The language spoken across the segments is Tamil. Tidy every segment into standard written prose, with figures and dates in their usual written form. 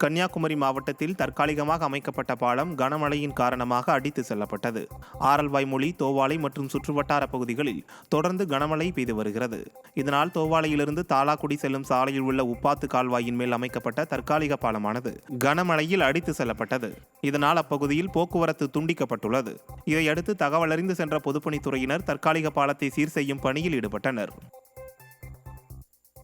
கன்னியாகுமரி மாவட்டத்தில் தற்காலிகமாக அமைக்கப்பட்ட பாலம் கனமழையின் காரணமாக அடித்து செல்லப்பட்டது. ஆரல்வாய்மொழி, தோவாளை மற்றும் சுற்றுவட்டார பகுதிகளில் தொடர்ந்து கனமழை பெய்து வருகிறது. இதனால் தோவாளையிலிருந்து தாலாக்குடி செல்லும் சாலையில் உள்ள உப்பாத்து கால்வாயின் மேல் அமைக்கப்பட்ட தற்காலிக பாலமானது கனமழையில் அடித்து செல்லப்பட்டது. இதனால் அப்பகுதியில் போக்குவரத்து துண்டிக்கப்பட்டுள்ளது. இதையடுத்து தகவலறிந்து சென்ற பொதுப்பணித்துறையினர் தற்காலிக பாலத்தை சீர் செய்யும் பணியில் ஈடுபட்டனர்.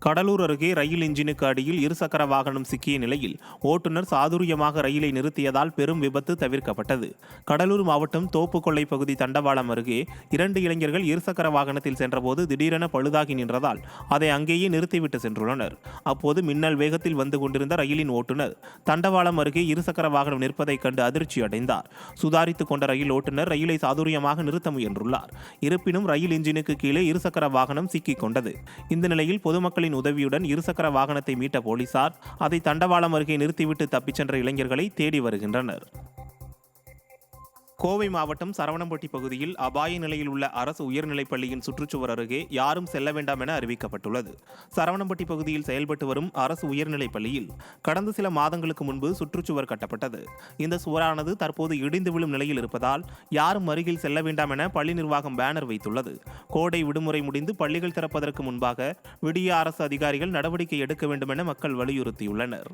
கடலூர் அருகே ரயில் இன்ஜினுக்கு அடியில் இருசக்கர வாகனம் சிக்கிய நிலையில் ஓட்டுநர் சாதுரியமாக ரயிலை நிறுத்தியதால் பெரும் விபத்து தவிர்க்கப்பட்டது. கடலூர் மாவட்டம் தோப்புக்கொல்லை பகுதி தண்டவாளம் அருகே 2 இளைஞர்கள் இருசக்கர வாகனத்தில் சென்றபோது திடீரென பழுதாகி நின்றதால் அதை அங்கேயே நிறுத்திவிட்டு சென்றுள்ளனர். அப்போது மின்னல் வேகத்தில் வந்து கொண்டிருந்த ரயிலின் ஓட்டுநர் தண்டவாளம் அருகே இருசக்கர வாகனம் நிற்பதைக் கண்டு அதிர்ச்சி அடைந்தார். சுதாரித்துக் கொண்ட ரயில் ஓட்டுநர் ரயிலை சாதுரியமாக நிறுத்த முயன்றுள்ளார். இருப்பினும் ரயில் இன்ஜினுக்கு கீழே இருசக்கர வாகனம் சிக்கிக் கொண்டது. இந்த நிலையில் பொதுமக்களின் உதவியுடன் இருசக்கர வாகனத்தை மீட்ட போலீசார் அதை தண்டவாளம் அருகே நிறுத்திவிட்டு தப்பிச் சென்ற இளைஞர்களை தேடி வருகின்றனர். கோவை மாவட்டம் சரவணம்பட்டி பகுதியில் அபாய நிலையில் உள்ள அரசு உயர்நிலைப் பள்ளியின் சுற்றுச்சுவர் அருகே யாரும் செல்ல வேண்டாம் என அறிவிக்கப்பட்டுள்ளது. சரவணம்பட்டி பகுதியில் செயல்பட்டு வரும் அரசு உயர்நிலைப் பள்ளியில் கடந்த சில மாதங்களுக்கு முன்பு சுற்றுச்சுவர் கட்டப்பட்டது. இந்த சுவரானது தற்போது இடிந்து விழும் நிலையில் இருப்பதால் யாரும் அருகில் செல்ல வேண்டாம் என பள்ளி நிர்வாகம் பேனர் வைத்துள்ளது. கோடை விடுமுறை முடிந்து பள்ளிகள் திறப்பதற்கு முன்பாக விடிய அரசு அதிகாரிகள் நடவடிக்கை எடுக்க வேண்டும் என மக்கள் வலியுறுத்தியுள்ளனர்.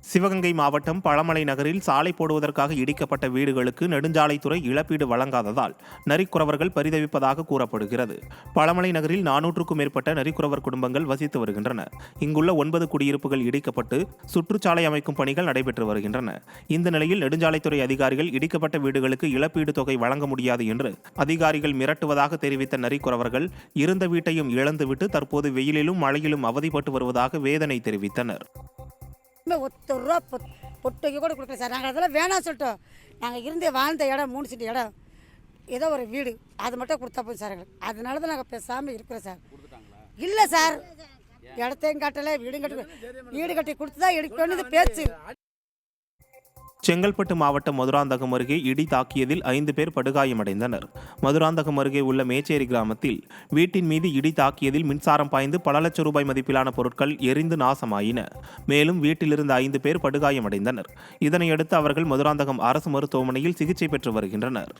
சிவகங்கை மாவட்டம் பழமலை நகரில் சாலை போடுவதற்காக இடிக்கப்பட்ட வீடுகளுக்கு நெடுஞ்சாலைத்துறை இழப்பீடு வழங்காததால் நரிக்குறவர்கள் பரிதவிப்பதாக கூறப்படுகிறது. பழமலை நகரில் 400க்கும் மேற்பட்ட நரிக்குறவர் குடும்பங்கள் வசித்து வருகின்றன. இங்குள்ள 9 குடியிருப்புகள் இடிக்கப்பட்டு சுற்றுச்சாலை அமைக்கும் பணிகள் நடைபெற்று வருகின்றன. இந்த நிலையில் நெடுஞ்சாலைத்துறை அதிகாரிகள் இடிக்கப்பட்ட வீடுகளுக்கு இழப்பீடு தொகை வழங்க முடியாது என்று அதிகாரிகள் மிரட்டுவதாக தெரிவித்த நரிக்குறவர்கள் இருந்த வீட்டையும் இழந்துவிட்டு தற்போது வெயிலிலும் மழையிலும் அவதிப்பட்டு வருவதாக வேதனை தெரிவித்தனர். ₹1 பொட்டுக்கு கூட கொடுக்கல சார். நாங்கள் அதெல்லாம் வேணாம் சொல்லிட்டோம். நாங்கள் இருந்து வாழ்ந்த இடம் 3 சென்ட் இடம், ஏதோ ஒரு வீடு, அது மட்டும் கொடுத்தா போதும் சார் எங்களுக்கு. அதனால தான் நாங்கள் பேசாமல் இருக்கிறோம் சார். இல்லை சார், இடத்தையும் கட்டலை, வீடு கட்டி கொடுத்து தான் எடுக்கணும்னு பேச்சு. செங்கல்பட்டு மாவட்டம் மதுராந்தகம் அருகே இடி தாக்கியதில் 5 பேர் படுகாயமடைந்தனர். மதுராந்தகம் அருகே உள்ள மேச்சேரி கிராமத்தில் வீட்டின் மீது இடி தாக்கியதில் மின்சாரம் பாய்ந்து பல லட்சம் ரூபாய் மதிப்பிலான பொருட்கள் எரிந்து நாசமாயின. மேலும் வீட்டிலிருந்து 5 பேர் படுகாயமடைந்தனர். இதனையடுத்து அவர்கள் மதுராந்தகம் அரசு மருத்துவமனையில் சிகிச்சை பெற்று வருகின்றனர்.